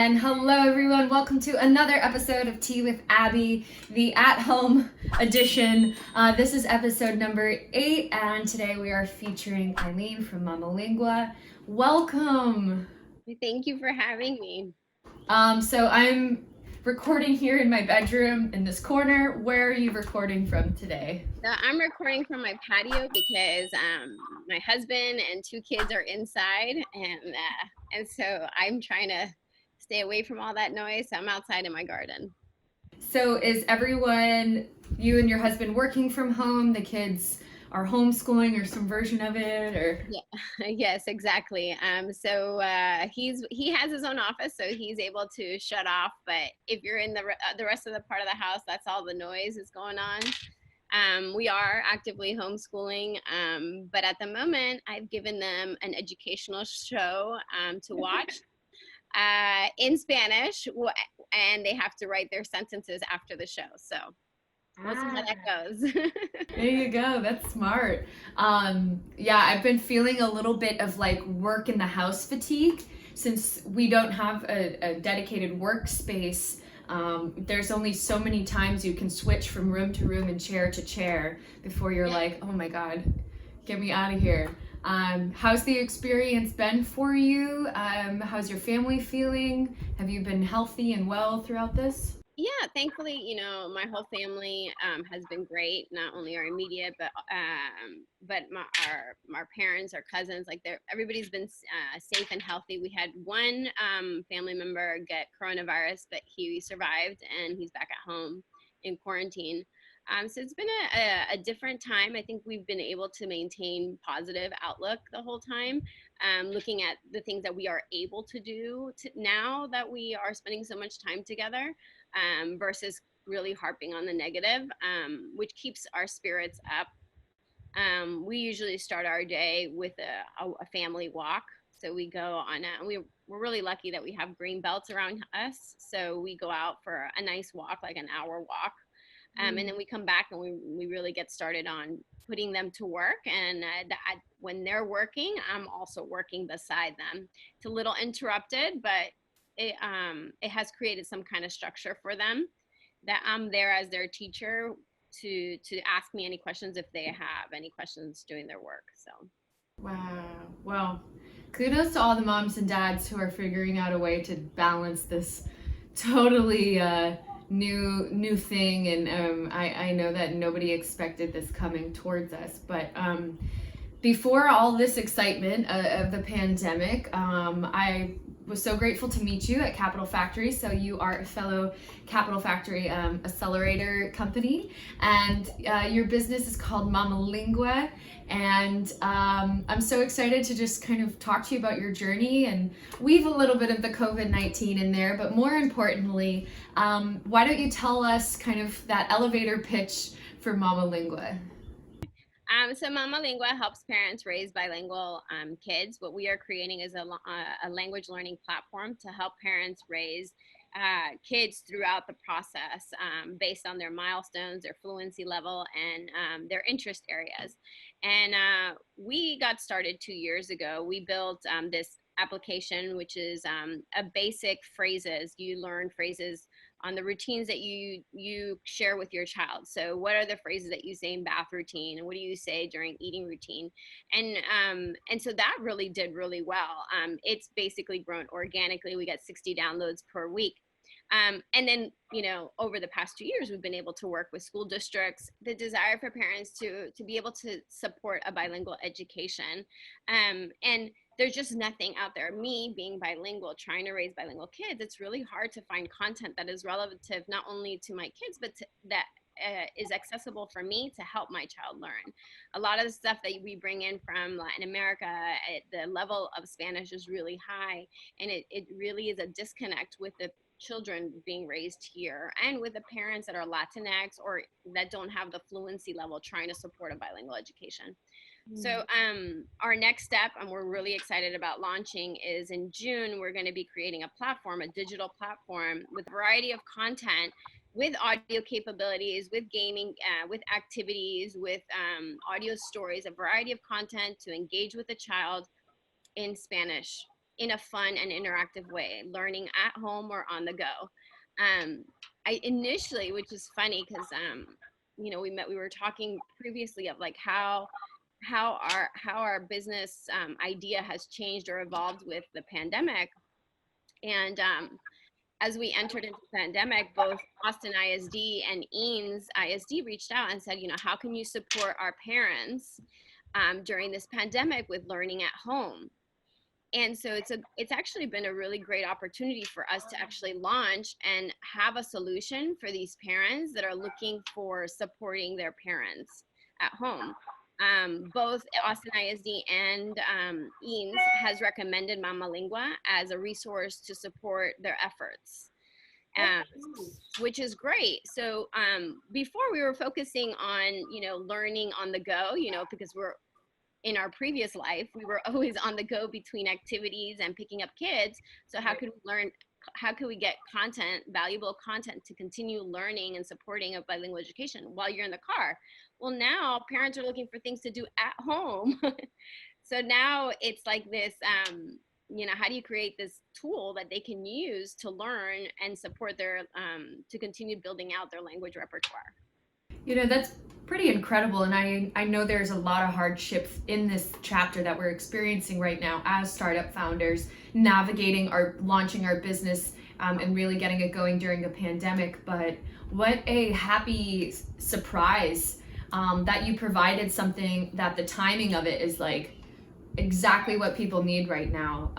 And hello, everyone. Welcome to another episode of Tea with Abby, the at-home edition. This is episode number 8, and today we are featuring Aileen from MamaLingua. Welcome. Thank you for having me. So I'm recording here in my bedroom in this corner. Where are you recording from today? So I'm recording from my patio because my husband and 2 kids are inside, and so I'm trying to stay away from all that noise. So I'm outside in my garden. So is everyone, you and your husband, working from home? The kids are homeschooling or some version of it, or? Yeah, yes, exactly. He has his own office, so he's able to shut off. But if you're in the rest of the part of the house, that's all the noise is going on. We are actively homeschooling, but at the moment, I've given them an educational show to watch in Spanish, and they have to write their sentences after the show. So we'll see how that goes. There you go. That's smart. Yeah, I've been feeling a little bit of like work in the house fatigue since we don't have a dedicated workspace. There's only so many times you can switch from room to room and chair to chair before you're like, oh my God, get me out of here. How's the experience been for you? How's your family feeling? Have you been healthy and well throughout this? Yeah, thankfully, my whole family has been great. Not only our immediate, but our parents, our cousins, like everybody's been safe and healthy. We had one family member get coronavirus, but he survived and he's back at home in quarantine. So it's been a different time. I think we've been able to maintain positive outlook the whole time, looking at the things that we are able to do now that we are spending so much time together, versus really harping on the negative, which keeps our spirits up. We usually start our day with a family walk. So we go on we're really lucky that we have green belts around us. So we go out for a nice walk, like an hour walk. And then we come back and we really get started on putting them to work. And when they're working, I'm also working beside them. It's a little interrupted, but it has created some kind of structure for them, that I'm there as their teacher to ask me any questions if they have any questions doing their work. So Wow. Well, kudos to all the moms and dads who are figuring out a way to balance this totally new thing. And I know that nobody expected this coming towards us. But before all this excitement of the pandemic, I was so grateful to meet you at Capital Factory. So you are a fellow Capital Factory accelerator company, and your business is called MamaLingua. And I'm so excited to just kind of talk to you about your journey and weave a little bit of the COVID-19 in there. But more importantly, why don't you tell us kind of that elevator pitch for MamaLingua? So MamaLingua helps parents raise bilingual kids. What we are creating is a language learning platform to help parents raise kids throughout the process, based on their milestones, their fluency level, and their interest areas. And we got started 2 years ago. We built this application, which is a basic phrases. You learn phrases on the routines that you share with your child. So what are the phrases that you say in bath routine, and what do you say during eating routine? And so that really did really well. It's basically grown organically. We got 60 downloads per week. And then, over the past 2 years, we've been able to work with school districts, the desire for parents to be able to support a bilingual education. And there's just nothing out there. Me being bilingual, trying to raise bilingual kids, it's really hard to find content that is relative not only to my kids, but that is accessible for me to help my child learn. A lot of the stuff that we bring in from Latin America, the level of Spanish is really high, and it really is a disconnect with the children being raised here and with the parents that are Latinx or that don't have the fluency level trying to support a bilingual education. So our next step, and we're really excited about launching, is in June, we're going to be creating a platform, a digital platform with a variety of content, with audio capabilities, with gaming, with activities, with audio stories, a variety of content to engage with the child in Spanish. in a fun and interactive way, learning at home or on the go. I initially, which is funny because we were talking previously of like how our business idea has changed or evolved with the pandemic. And as we entered into the pandemic, both Austin ISD and Eanes ISD reached out and said, how can you support our parents during this pandemic with learning at home? And so it's actually been a really great opportunity for us to actually launch and have a solution for these parents that are looking for supporting their parents at home. Both Austin ISD and Eanes has recommended MamaLingua as a resource to support their efforts, which is great. So before we were focusing on, learning on the go, because in our previous life, we were always on the go between activities and picking up kids. So how could we learn? How can we get valuable content to continue learning and supporting of bilingual education while you're in the car? Well, now parents are looking for things to do at home. So now it's like this, how do you create this tool that they can use to learn and support to continue building out their language repertoire? That's pretty incredible. And I know there's a lot of hardships in this chapter that we're experiencing right now as startup founders, navigating launching our business and really getting it going during the pandemic. But what a happy surprise that you provided something that the timing of it is like exactly what people need right now.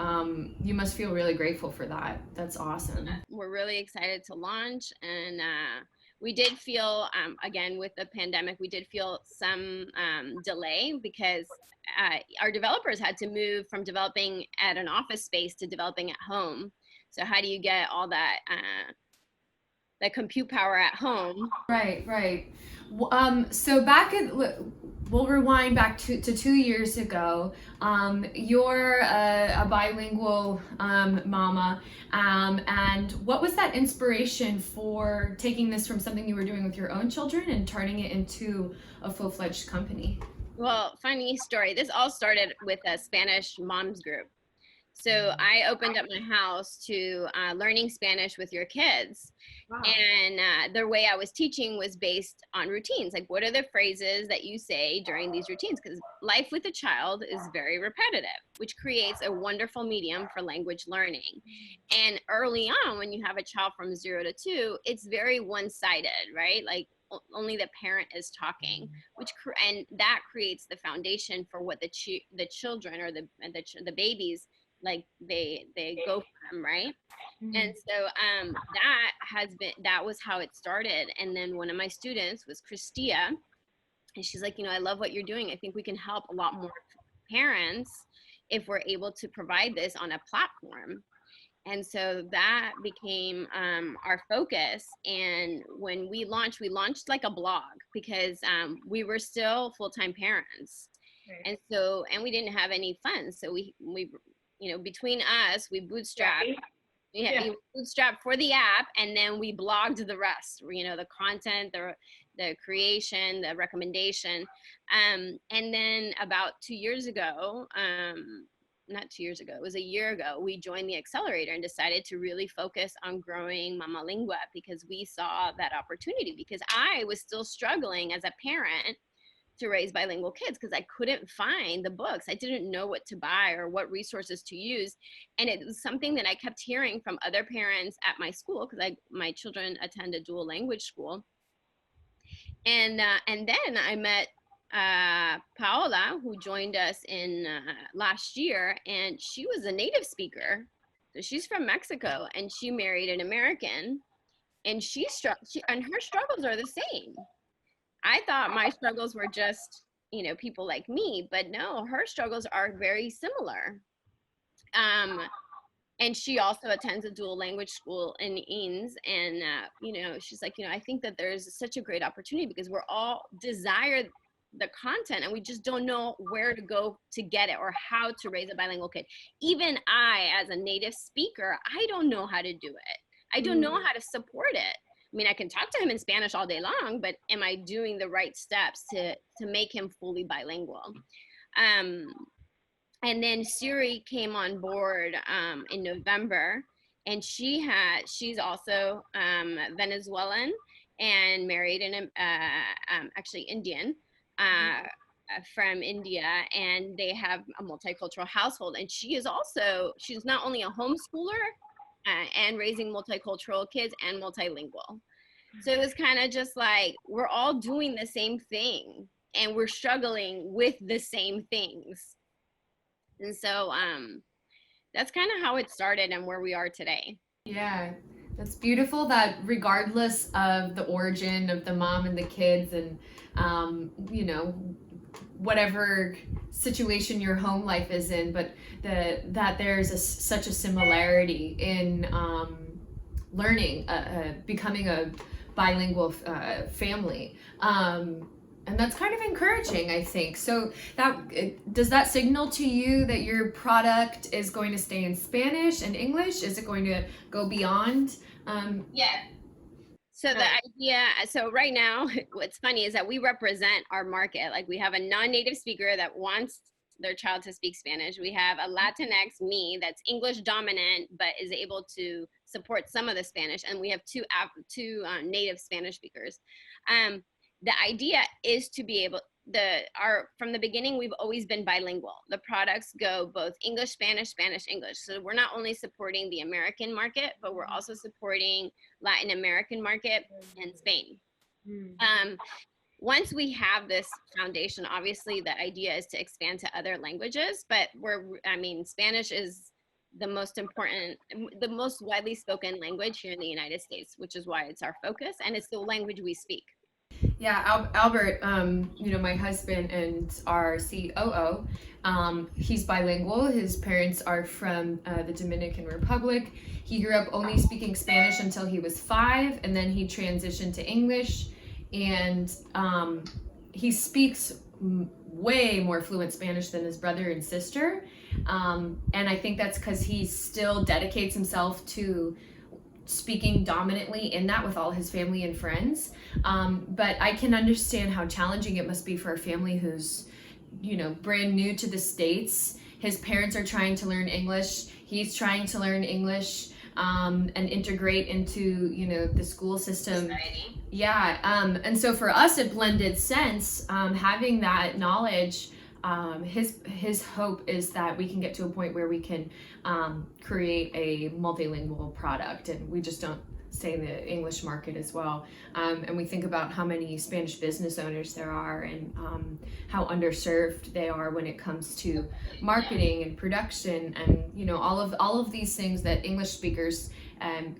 You must feel really grateful for that. That's awesome. We're really excited to launch, and we did feel, again, with the pandemic, we did feel some delay because our developers had to move from developing at an office space to developing at home. So how do you get all that compute power at home? Right. So we'll rewind back to 2 years ago. You're a bilingual mama, and what was that inspiration for taking this from something you were doing with your own children and turning it into a full-fledged company? Well, funny story. This all started with a Spanish moms group. So I opened up my house to learning Spanish with your kids. Wow. And the way I was teaching was based on routines. Like, what are the phrases that you say during these routines? Because life with a child is very repetitive, which creates a wonderful medium for language learning. And early on, when you have a child from 0 to 2, it's very one-sided, right? Like, only the parent is talking, and that creates the foundation for what the children or the babies, like they go for them, right? Mm-hmm. And so that was how it started. And then one of my students was Christia, and she's like, I love what you're doing. I think we can help a lot more parents if we're able to provide this on a platform. And so that became our focus. And when we launched like a blog because we were still full-time parents. Right. And we didn't have any funds. So we between us, we bootstrapped. We bootstrapped for the app, and then we blogged the rest. The content, the creation, the recommendation, and then about 2 years ago, not 2 years ago, it was a year ago, we joined the accelerator and decided to really focus on growing MamaLingua because we saw that opportunity. Because I was still struggling as a parent to raise bilingual kids because I couldn't find the books. I didn't know what to buy or what resources to use. And it was something that I kept hearing from other parents at my school because my children attend a dual language school. And then I met Paola, who joined us in last year, and she was a native speaker. So she's from Mexico, and she married an American, and and her struggles are the same. I thought my struggles were just, people like me, but no, her struggles are very similar. And she also attends a dual language school in Eanes. And, she's like, I think that there's such a great opportunity because we're all desire the content and we just don't know where to go to get it or how to raise a bilingual kid. Even I, as a native speaker, I don't know how to do it. I don't know how to support it. I mean, I can talk to him in Spanish all day long, but am I doing the right steps to make him fully bilingual? And then Siri came on board in November, and she's also Venezuelan and married in actually Indian. From India, and they have a multicultural household. And she's not only a homeschooler and raising multicultural kids and multilingual. So it was kind of just like we're all doing the same thing and we're struggling with the same things. And so that's kind of how it started and where we are today. Yeah, that's beautiful that regardless of the origin of the mom and the kids and, you know, whatever situation your home life is in, but that there's such a similarity in learning, becoming a bilingual family. And that's kind of encouraging, I think. So does that signal to you that your product is going to stay in Spanish and English? Is it going to go beyond? Yeah. So the idea, so right now, what's funny is that we represent our market. Like we have a non-native speaker that wants their child to speak Spanish. We have a Latinx, me, that's English dominant, but is able to support some of the Spanish. And we have two native Spanish speakers. The idea is to be able, from the beginning, we've always been bilingual. The products go both English, Spanish, Spanish, English. So we're not only supporting the American market, but we're also supporting Latin American market and Spain. Once we have this foundation, obviously the idea is to expand to other languages, but Spanish is the most important, the most widely spoken language here in the United States, which is why it's our focus, and it's the language we speak. Yeah, Albert, you know, my husband and our COO, he's bilingual. His parents are from the Dominican Republic. He grew up only speaking Spanish until he was 5, and then he transitioned to English. And he speaks way more fluent Spanish than his brother and sister. And I think that's because he still dedicates himself to speaking dominantly in that with all his family and friends. But I can understand how challenging it must be for a family who's, you know, brand new to the States. His parents are trying to learn English. He's trying to learn English and integrate into, you know, the school system. Society. Yeah. And so for us, it blended sense, having that knowledge. His hope is that we can get to a point where we can create a multilingual product, and we just don't stay in the English market as well. And we think about how many Spanish business owners there are, and how underserved they are when it comes to marketing and production, and you know, all of these things that English speakers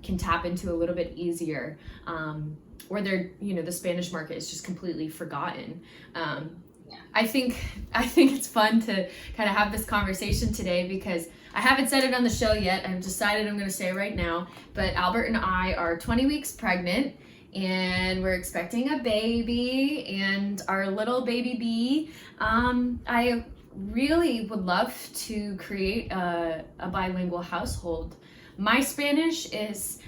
can tap into a little bit easier, where they're, you know, the Spanish market is just completely forgotten. I think it's fun to kind of have this conversation today because I haven't said it on the show yet. I've decided I'm going to say it right now. But Albert and I are 20 weeks pregnant, and we're expecting a baby, and our little baby bee. I really would love to create a bilingual household. My Spanish is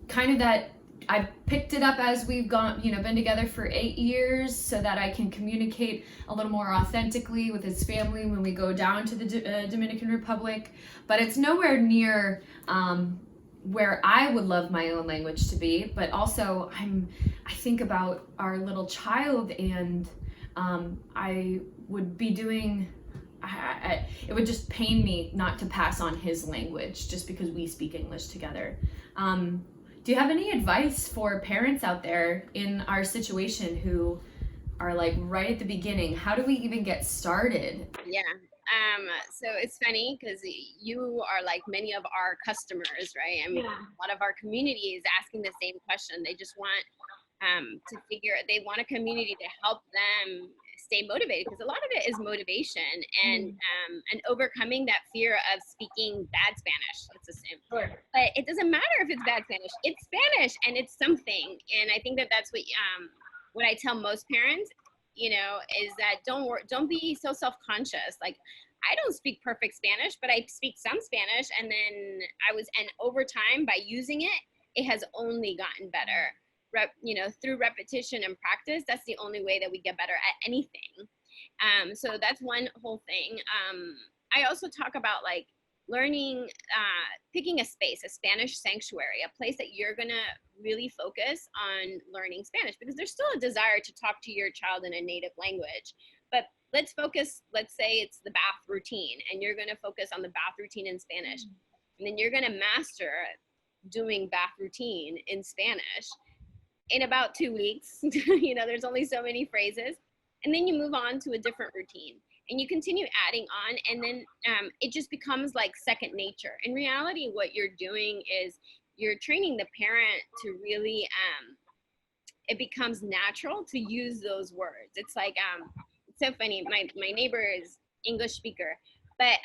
kind of that. I picked it up as we've been together for 8 years, so that I can communicate a little more authentically with his family when we go down to the Dominican Republic. But it's nowhere near where I would love my own language to be. But also, I think about our little child, and I would be doing. It would just pain me not to pass on his language just because we speak English together. Do you have any advice for parents out there in our situation who are like right at the beginning? How do we even get started? Yeah. So it's funny because you are like many of our customers, right? I mean, Yeah. a lot of our community is asking the same question. They just want they want a community to help them stay motivated, because a lot of it is motivation and overcoming that fear of speaking bad Spanish, let's assume. Sure. But it doesn't matter if it's bad Spanish. It's Spanish and it's something. And I think that that's what I tell most parents, you know, is that don't be so self-conscious. Like, I don't speak perfect Spanish, but I speak some Spanish, and over time, by using it, it has only gotten better. Through repetition and practice, that's the only way that we get better at anything. So that's one whole thing. I also talk about like learning, picking a space, a Spanish sanctuary, a place that you're gonna really focus on learning Spanish, because there's still a desire to talk to your child in a native language. But let's focus, let's say it's the bath routine, and you're gonna focus on the bath routine in Spanish. And then you're gonna master doing bath routine in Spanish in about 2 weeks. You know, there's only so many phrases. And then you move on to a different routine. And you continue adding on, and then it just becomes like second nature. In reality, what you're doing is you're training the parent to really, it becomes natural to use those words. It's like, it's so funny. My neighbor is English speaker, but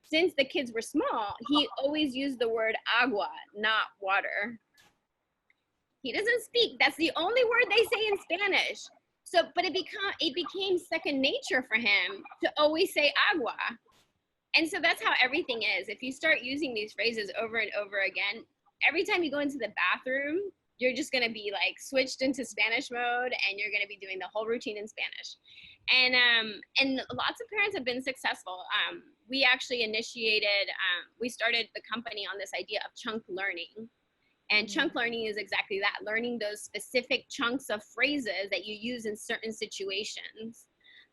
since the kids were small, he always used the word agua, not water. He doesn't speak. That's the only word they say in Spanish. So, but it became second nature for him to always say agua. And so that's how everything is. If you start using these phrases over and over again, every time you go into the bathroom, you're just going to be like switched into Spanish mode, and you're going to be doing the whole routine in Spanish. And lots of parents have been successful. We actually initiated, we started the company on this idea of chunk learning. And chunk learning is exactly that, learning those specific chunks of phrases that you use in certain situations.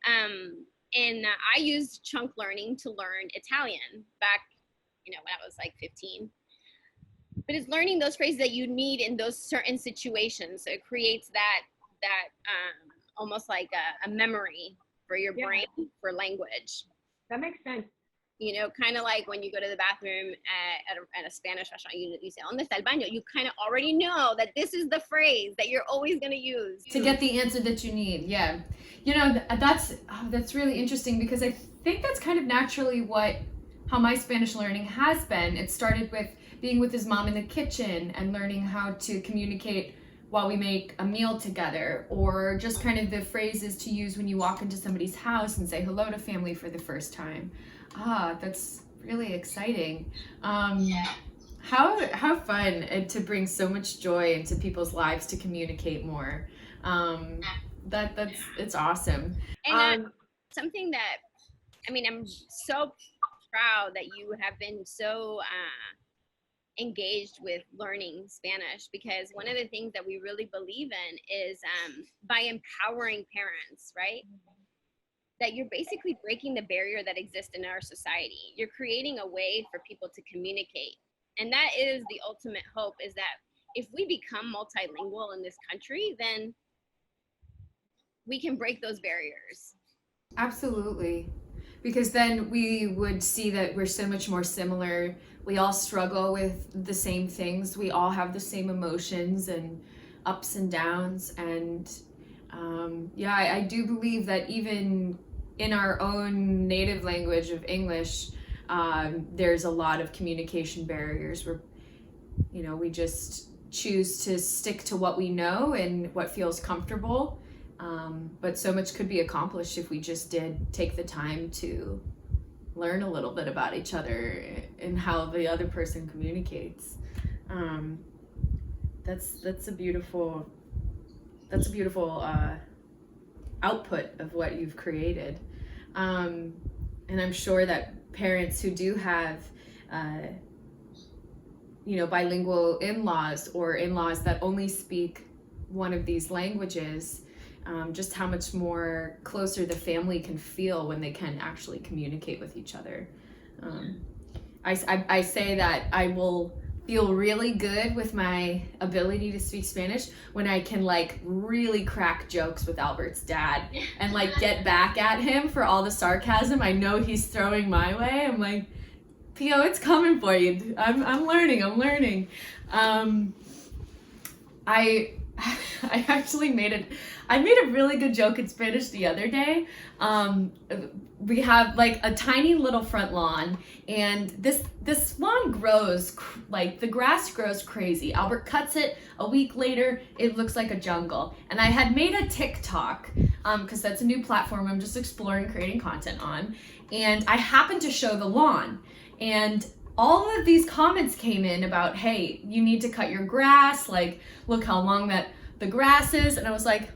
And I used chunk learning to learn Italian back, you know, when I was like 15. But it's learning those phrases that you need in those certain situations. So it creates that almost like a memory for your brain for language. That makes sense. You know, kind of like when you go to the bathroom at a Spanish restaurant, you say, ¿Dónde está el baño? You kind of already know that this is the phrase that you're always going to use. To get the answer that you need, yeah. You know, that's really interesting, because I think that's kind of naturally how my Spanish learning has been. It started with being with his mom in the kitchen and learning how to communicate while we make a meal together, or just kind of the phrases to use when you walk into somebody's house and say hello to family for the first time. That's really exciting. How fun to bring so much joy into people's lives to communicate more. It's awesome. And something that, I mean, I'm so proud that you have been so engaged with learning Spanish, because one of the things that we really believe in is by empowering parents, right? That you're basically breaking the barrier that exists in our society. You're creating a way for people to communicate. And that is the ultimate hope, is that if we become multilingual in this country, then we can break those barriers. Absolutely. Because then we would see that we're so much more similar. We all struggle with the same things. We all have the same emotions and ups and downs. And I do believe that even in our own native language of English, there's a lot of communication barriers where, you know, we just choose to stick to what we know and what feels comfortable. But so much could be accomplished if we just did take the time to learn a little bit about each other and how the other person communicates. That's a beautiful output of what you've created. And I'm sure that parents who do have bilingual in-laws, or in-laws that only speak one of these languages, just how much more closer the family can feel when they can actually communicate with each other. I say that I will feel really good with my ability to speak Spanish when I can like really crack jokes with Albert's dad and like get back at him for all the sarcasm I know he's throwing my way. I'm like, Pio, it's coming for you. I'm learning. I actually made a really good joke in Spanish the other day. We have like a tiny little front lawn, and this lawn grows, like the grass grows crazy. Albert cuts it, a week later, it looks like a jungle. And I had made a TikTok, because that's a new platform I'm just exploring creating content on. And I happened to show the lawn. And all of these comments came in about, hey, you need to cut your grass, like, look how long the grass is. And I was like,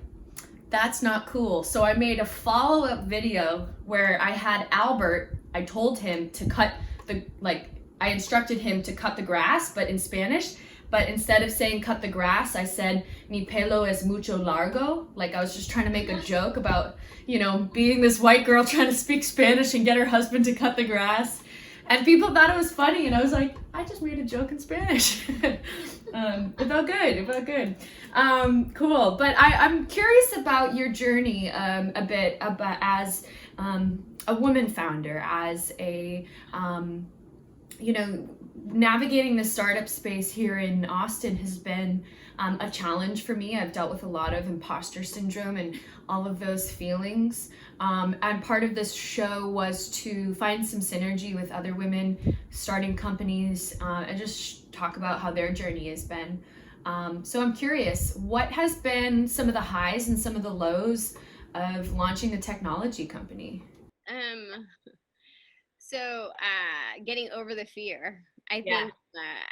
that's not cool. So I made a follow-up video where I had Albert I told him to cut the, like, I instructed him to cut the grass, but in Spanish. But instead of saying cut the grass, I said, mi pelo es mucho largo. Like, I was just trying to make a joke about, you know, being this white girl trying to speak Spanish and get her husband to cut the grass. And people thought it was funny, and I was like, I just made a joke in Spanish. It felt good. It felt good. Cool. But I'm curious about your journey a bit about as a woman founder, as a you know, navigating the startup space here in Austin has been a challenge for me. I've dealt with a lot of imposter syndrome and all of those feelings. And part of this show was to find some synergy with other women starting companies and just talk about how their journey has been. So I'm curious, what has been some of the highs and some of the lows of launching a technology company? So getting over the fear, Yeah.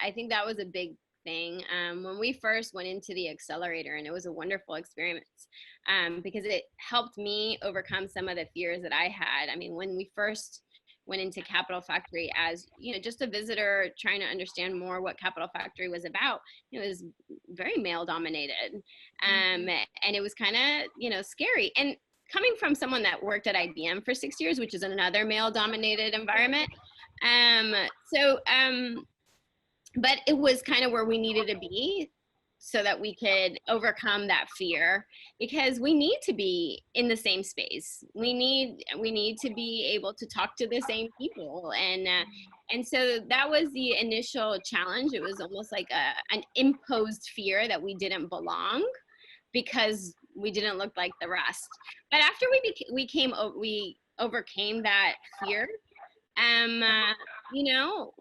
I think that was a big thing when we first went into the accelerator, and it was a wonderful experience because it helped me overcome some of the fears that I had. I mean, when we first went into Capital Factory as, you know, just a visitor trying to understand more what Capital Factory was about, it was very male dominated, and it was kind of, you know, scary. And coming from someone that worked at IBM for 6 years, which is another male dominated environment. So, but it was kind of where we needed to be so that we could overcome that fear, because we need to be in the same space. We need to be able to talk to the same people. And so that was the initial challenge. It was almost like an imposed fear that we didn't belong because we didn't look like the rest. But after we overcame that fear, you know,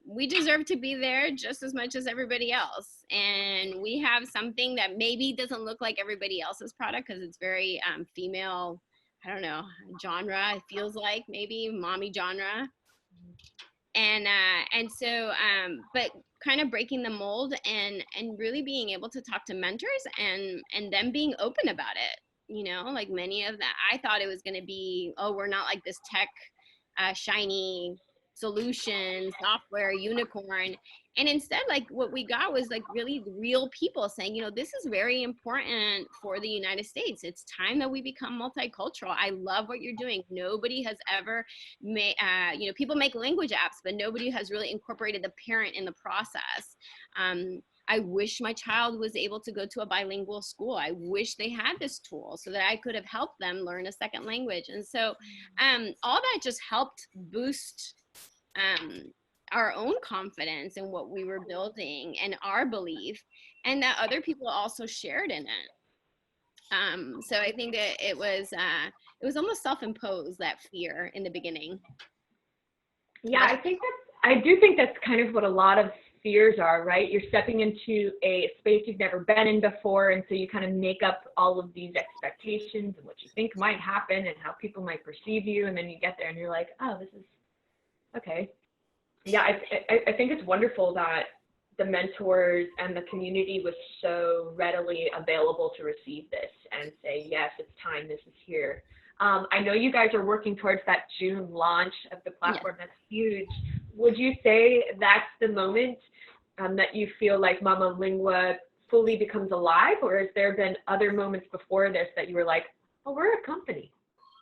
we deserve to be there just as much as everybody else. And we have something that maybe doesn't look like everybody else's product because it's very female, I don't know, genre. It feels like maybe mommy genre. And so but kind of breaking the mold and really being able to talk to mentors and them being open about it, you know, like many of that. I thought it was going to be, oh, we're not like this tech shiny solution software unicorn. And instead, like what we got was like really real people saying, you know, this is very important for the United States. It's time that we become multicultural. I love what you're doing. Nobody has ever made, you know, people make language apps, but nobody has really incorporated the parent in the process. I wish my child was able to go to a bilingual school. I wish they had this tool so that I could have helped them learn a second language. And so all that just helped boost our own confidence in what we were building and our belief, and that other people also shared in it. So I think that it was almost self-imposed, that fear in the beginning. Yeah, I do think that's kind of what a lot of fears are, right? You're stepping into a space you've never been in before, and so you kind of make up all of these expectations and what you think might happen and how people might perceive you, and then you get there and you're like, oh, this is okay. Yeah, I think it's wonderful that the mentors and the community was so readily available to receive this and say, yes, it's time, this is here. I know you guys are working towards that June launch of the platform. Yes. That's huge. Would you say that's the moment that you feel like MamaLingua fully becomes alive, or has there been other moments before this that you were like, oh, we're a company?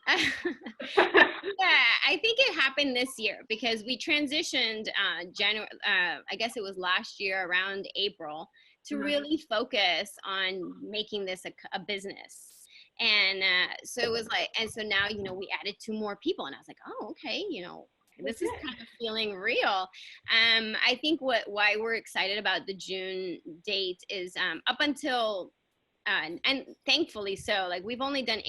Yeah, I think it happened this year because we transitioned January, I guess it was last year around April, to really focus on making this a business. And so it was like, and so now, you know, we added 2 more people, and I was like, oh, okay, you know, this is kind of feeling real. I think why we're excited about the June date is up until and thankfully so, like we've only done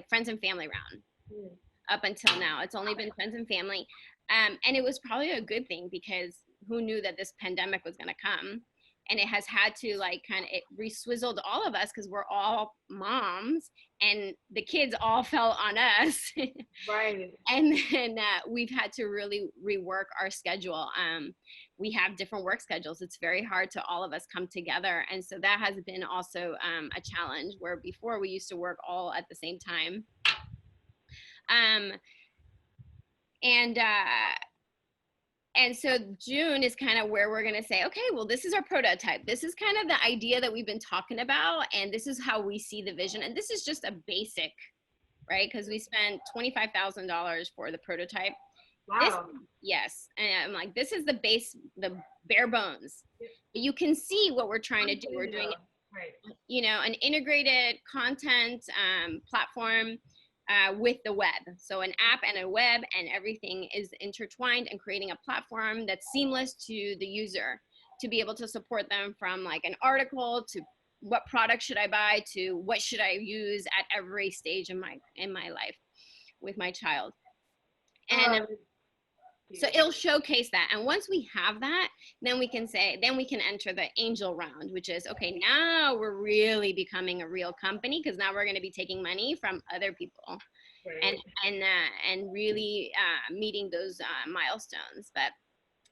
friends and family round up until now. It's only been friends and family, and it was probably a good thing because who knew that this pandemic was going to come. And it has had to it re-swizzled all of us because we're all moms and the kids all fell on us. Right. And then we've had to really rework our schedule. We have different work schedules. It's very hard to all of us come together. And so that has been also a challenge, where before we used to work all at the same time. And so June is kind of where we're going to say, okay, well, this is our prototype. This is kind of the idea that we've been talking about. And this is how we see the vision. And this is just a basic, right? Because we spent $25,000 for the prototype. Wow. Yes. And I'm like, this is the base, the bare bones. But you can see what we're trying to do. We're doing, an integrated content platform with the web. So an app and a web, and everything is intertwined, and creating a platform that's seamless to the user to be able to support them from like an article to what product should I buy to what should I use at every stage in my life with my child. And so it'll showcase that. And once we have that, then we can enter the angel round, which is, okay, now we're really becoming a real company, because now we're going to be taking money from other people, and really meeting those milestones. But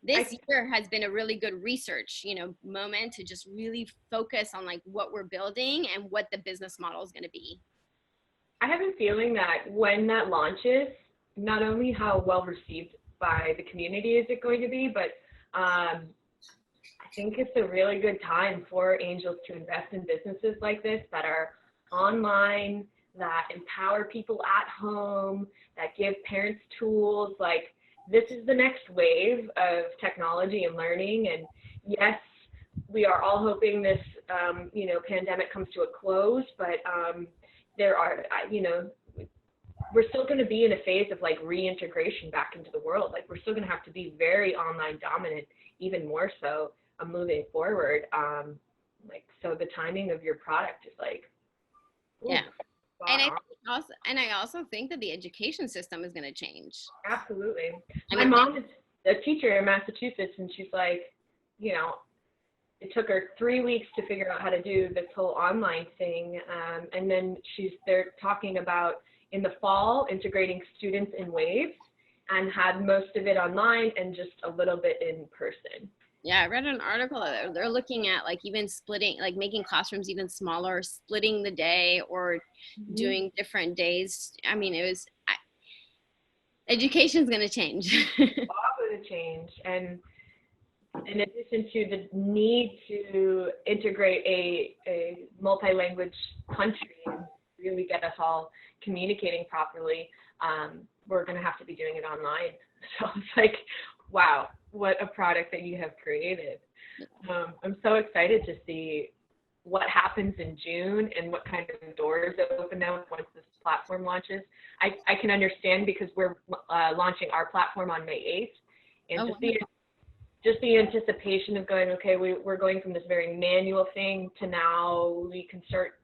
this year has been a really good research, moment to just really focus on like what we're building and what the business model is going to be. I have a feeling that when that launches, not only how well received by the community is it going to be, but I think it's a really good time for angels to invest in businesses like this that are online, that empower people at home, that give parents tools. Like, this is the next wave of technology and learning. And yes, we are all hoping this, pandemic comes to a close, but there are, we're still going to be in a phase of like reintegration back into the world. Like, we're still going to have to be very online dominant, even more so moving forward. So the timing of your product is like, ooh, yeah. And I also think that the education system is going to change. Absolutely. My mom is a teacher in Massachusetts, and she's like, it took her 3 weeks to figure out how to do this whole online thing. And then they're talking about in the fall integrating students in waves, and had most of it online and just a little bit in person. Yeah, I read an article that they're looking at like even splitting, like making classrooms even smaller, splitting the day, or doing different days. I mean, education's going to change. It's all going to change. And in addition to the need to integrate a multi-language country and really get us all communicating properly, we're going to have to be doing it online. So it's like, wow, what a product that you have created. I'm so excited to see what happens in June and what kind of doors open up once this platform launches. I can understand, because we're launching our platform on May 8th. And just the anticipation of going, okay, we're going from this very manual thing to now we can start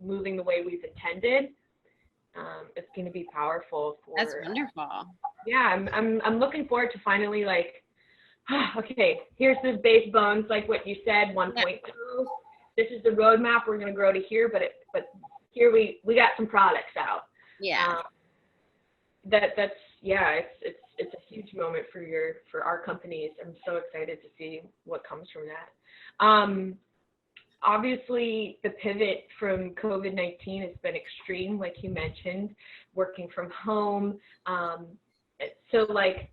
moving the way we've intended. It's going to be powerful. That's wonderful. Yeah, I'm looking forward to finally like, okay, here's the base bones, like what you said, 1.2. This is the roadmap. We're going to grow to here, but here we got some products out. Yeah. It's a huge moment for our companies. I'm so excited to see what comes from that. Obviously, the pivot from COVID-19 has been extreme, like you mentioned, working from home. So, like,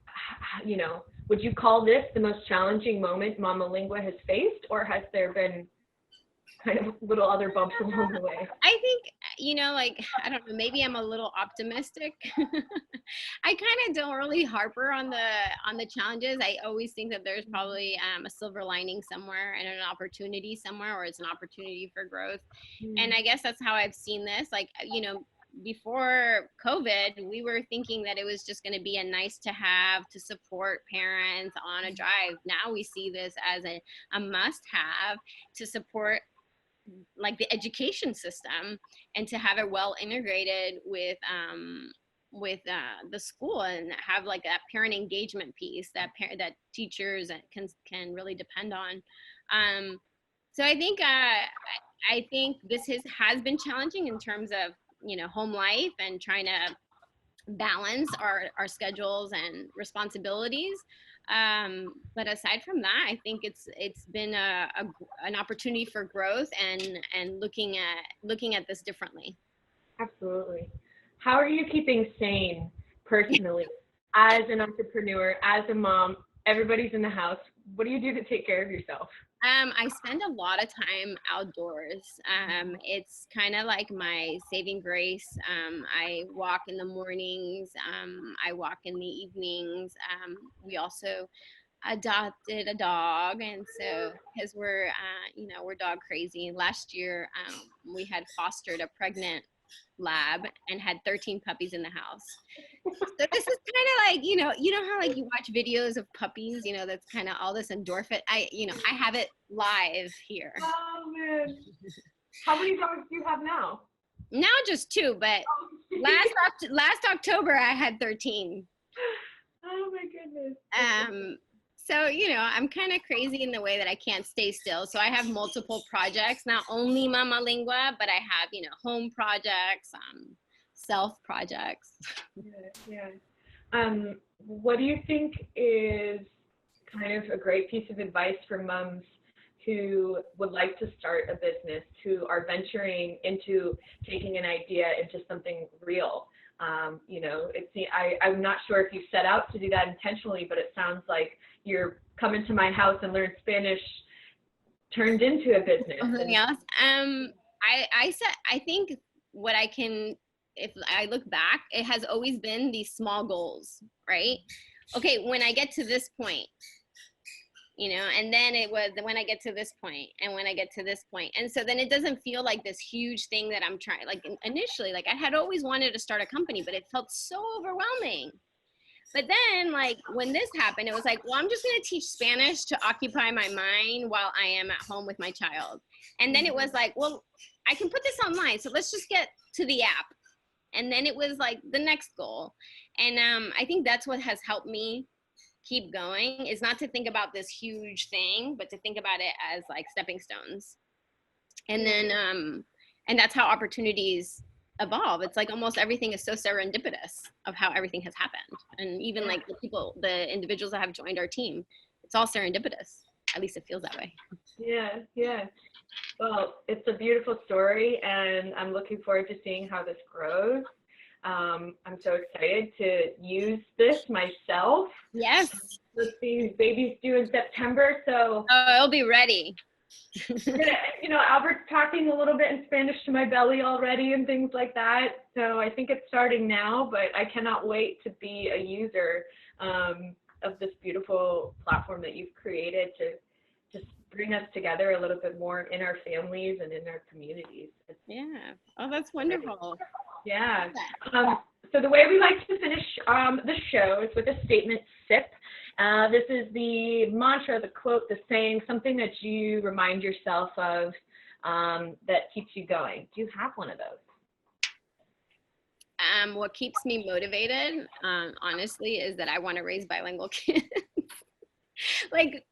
would you call this the most challenging moment MamaLingua has faced, or has there been kind of little other bumps along the way? I think, I don't know, maybe I'm a little optimistic. I kind of don't really harper on the challenges. I always think that there's probably a silver lining somewhere and an opportunity somewhere, or it's an opportunity for growth. And I guess that's how I've seen this. Like, before COVID, we were thinking that it was just going to be a nice to have to support parents on a drive. Now we see this as a must have to support like the education system, and to have it well integrated with the school, and have like that parent engagement piece that teachers can really depend on. So I think this has been challenging in terms of home life and trying to balance our schedules and responsibilities. But aside from that, I think it's been an opportunity for growth and looking at this differently. Absolutely. How are you keeping sane personally as an entrepreneur, as a mom, everybody's in the house. What do you do to take care of yourself? I spend a lot of time outdoors. It's kind of like my saving grace. I walk in the mornings. I walk in the evenings. We also adopted a dog, and so because we're we're dog crazy. Last year we had fostered a pregnant lab and had 13 puppies in the house. So this is kind of like, you know how like you watch videos of puppies, that's kind of all this endorphin. I have it live here. Oh man. How many dogs do you have now? Now just 2, but last October I had 13. Oh my goodness. So, I'm kind of crazy in the way that I can't stay still. So I have multiple projects, not only MamaLingua, but I have, home projects, self projects. Yeah. What do you think is kind of a great piece of advice for moms who would like to start a business, who are venturing into taking an idea into something real? I'm not sure if you set out to do that intentionally, but it sounds like you're coming to my house and learn Spanish turned into a business. Something else. I think what I can, if I look back, it has always been these small goals, right? Okay, when I get to this point, and then it was when I get to this point, and when I get to this point. And so then it doesn't feel like this huge thing that I'm trying, like initially, like I had always wanted to start a company, but it felt so overwhelming. But then like when this happened, it was like, well, I'm just going to teach Spanish to occupy my mind while I am at home with my child. And then it was like, well, I can put this online. So let's just get to the app. And then it was like the next goal. And I think that's what has helped me keep going, is not to think about this huge thing, but to think about it as like stepping stones. And then, and that's how opportunities evolve. It's like almost everything is so serendipitous of how everything has happened. And even like the individuals that have joined our team, it's all serendipitous. At least it feels that way. Yeah. Well, it's a beautiful story, and I'm looking forward to seeing how this grows. I'm so excited to use this myself. Yes. These babies due in September, so it'll be ready. Albert's talking a little bit in Spanish to my belly already and things like that. So I think it's starting now, but I cannot wait to be a user of this beautiful platform that you've created to just bring us together a little bit more in our families and in our communities. Yeah. Oh, that's wonderful. Yeah. So the way we like to finish the show is with a statement sip. This is the mantra, the quote, the saying, something that you remind yourself of that keeps you going. Do you have one of those? What keeps me motivated, honestly, is that I want to raise bilingual kids. Like,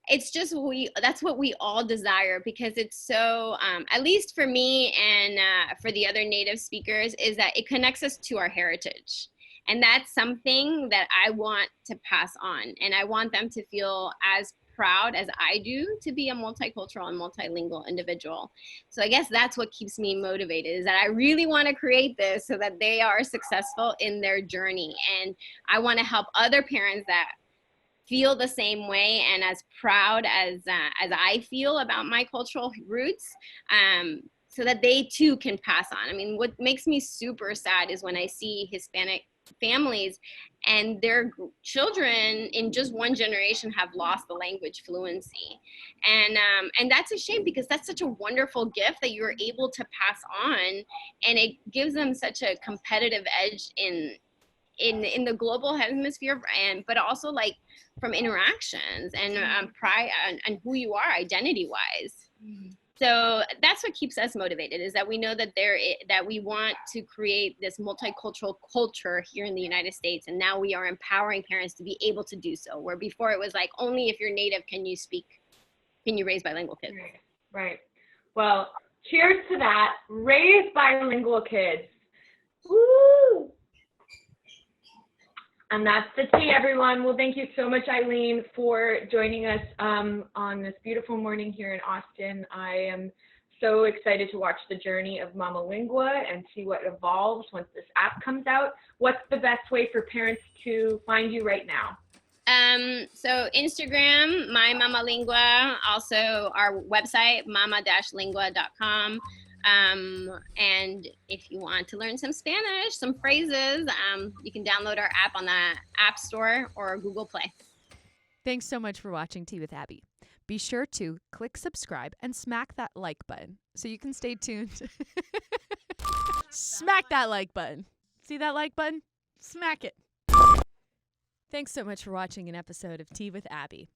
it's just that's what we all desire, because it's so, at least for me and for the other native speakers, is that it connects us to our heritage. And that's something that I want to pass on. And I want them to feel as proud as I do to be a multicultural and multilingual individual. So I guess that's what keeps me motivated, is that I really want to create this so that they are successful in their journey. And I want to help other parents that feel the same way and as proud as I feel about my cultural roots, so that they too can pass on. I mean, what makes me super sad is when I see Hispanic families and their children in just one generation have lost the language fluency. And that's a shame, because that's such a wonderful gift that you're able to pass on, and it gives them such a competitive edge in the global hemisphere, but also like from interactions and pride and who you are identity wise. So that's what keeps us motivated, is that we know that that we want to create this multicultural culture here in the United States. And now we are empowering parents to be able to do so, where before it was like, only if you're native can you raise bilingual kids. Right. Well, cheers to that. Raise bilingual kids. Woo! And that's the tea, everyone. Well, thank you so much, Aileen, for joining us on this beautiful morning here in Austin. I am so excited to watch the journey of MamaLingua and see what evolves once this app comes out. What's the best way for parents to find you right now? So Instagram, my MamaLingua, also our website, mama-lingua.com. And if you want to learn some Spanish, some phrases, you can download our app on the App Store or Google Play. Thanks so much for watching Tea with Abby. Be sure to click subscribe and smack that like button so you can stay tuned. Smack that like button. See that like button? Smack it. Thanks so much for watching an episode of Tea with Abby.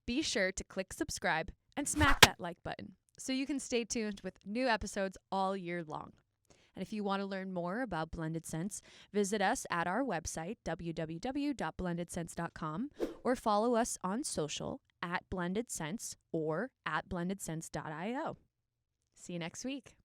Be sure to click subscribe and smack that like button so you can stay tuned with new episodes all year long. And if you want to learn more about Blended Sense, visit us at our website, www.blendedsense.com, or follow us on social at Blended Sense or at blendedsense.io. See you next week.